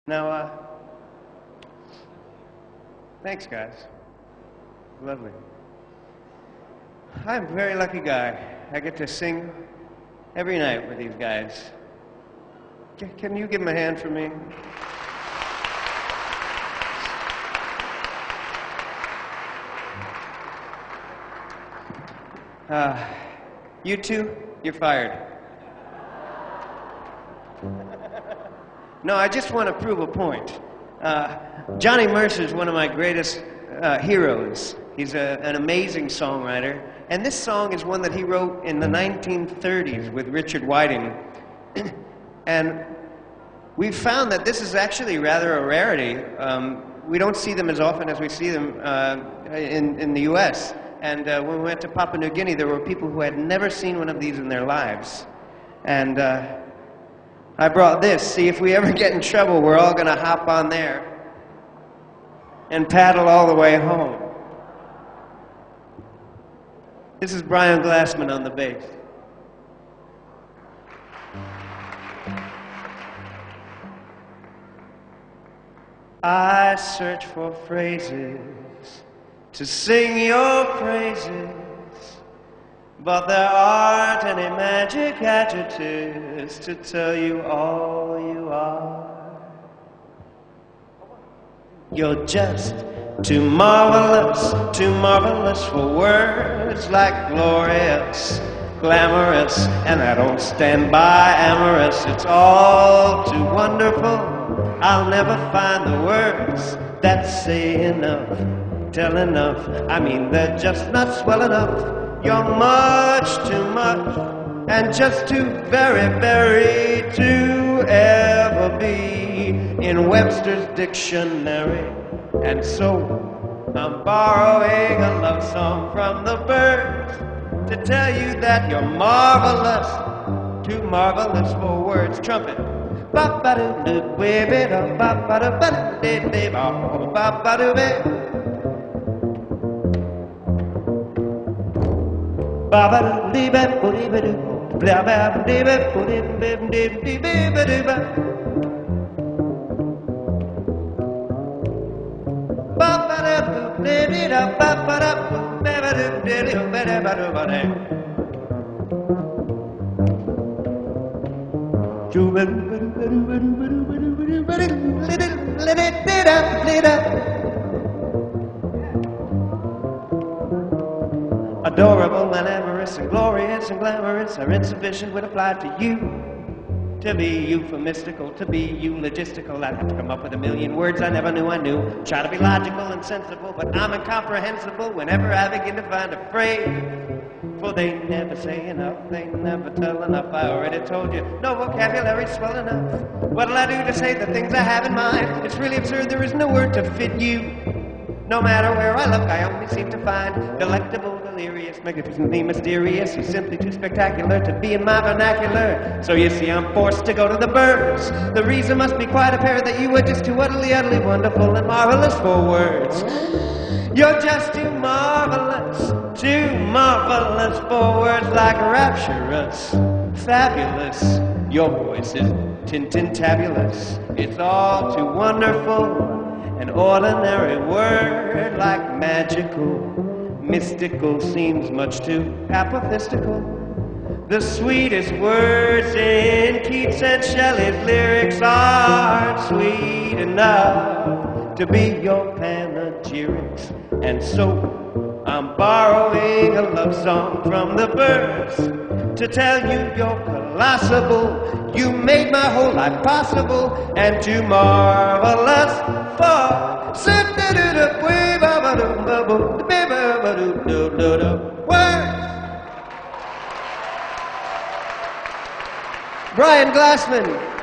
Now, thanks, guys. Lovely. I'm a very lucky guy. I get to sing every night with these guys. Can you give them a hand for me? You two, you're fired. No, I just want to prove a point. Johnny Mercer's one of my greatest heroes. He's an amazing songwriter. And this song is one that he wrote in the 1930s with Richard Whiting. And we've found that this is actually rather a rarity. We don't see them as often as we see them in the U.S. And when we went to Papua New Guinea, there were people who had never seen one of these in their lives. And I brought this. See, if we ever get in trouble, we're all going to hop on there and paddle all the way home. This is Brian Glassman on the bass. I search for phrases to sing your praises, but there aren't any magic adjectives to tell you all you are. You're just too marvelous for words like glorious, glamorous, and I don't stand by amorous. It's all too wonderful. I'll never find the words that say enough, tell enough. I mean, they're just not swell enough. You're much too much, and just too very, very to ever be in Webster's dictionary. And so I'm borrowing a love song from the birds to tell you that you're marvelous, too marvelous for words. Trumpet. Adorable and amorous and glorious and glamorous are insufficient when applied to you. To be euphemistical, to be eulogistical, I'd have to come up with a million words I never knew I knew. Try to be logical and sensible, but I'm incomprehensible whenever I begin to find a phrase. For they never say enough, they never tell enough. I already told you, no vocabulary's swell enough. What'll I do to say the things I have in mind? It's really absurd, there is no word to fit you. No matter where I look, I only seem to find delectable, delirious, magnificently mysterious. You're simply too spectacular to be in my vernacular. So you see, I'm forced to go to the birds. The reason must be quite apparent that you are just too utterly, utterly wonderful and marvelous for words. You're just too marvelous for words like rapturous, fabulous. Your voice is tintintabulous. It's all too wonderful. An ordinary word like magical, mystical seems much too apophystical. The sweetest words in Keats and Shelley's lyrics aren't sweet enough to be your panegyrics. And so I'm borrowing a love song from the birds to tell you you're colossable. You made my whole life possible and too marvelous for words. Brian Glassman.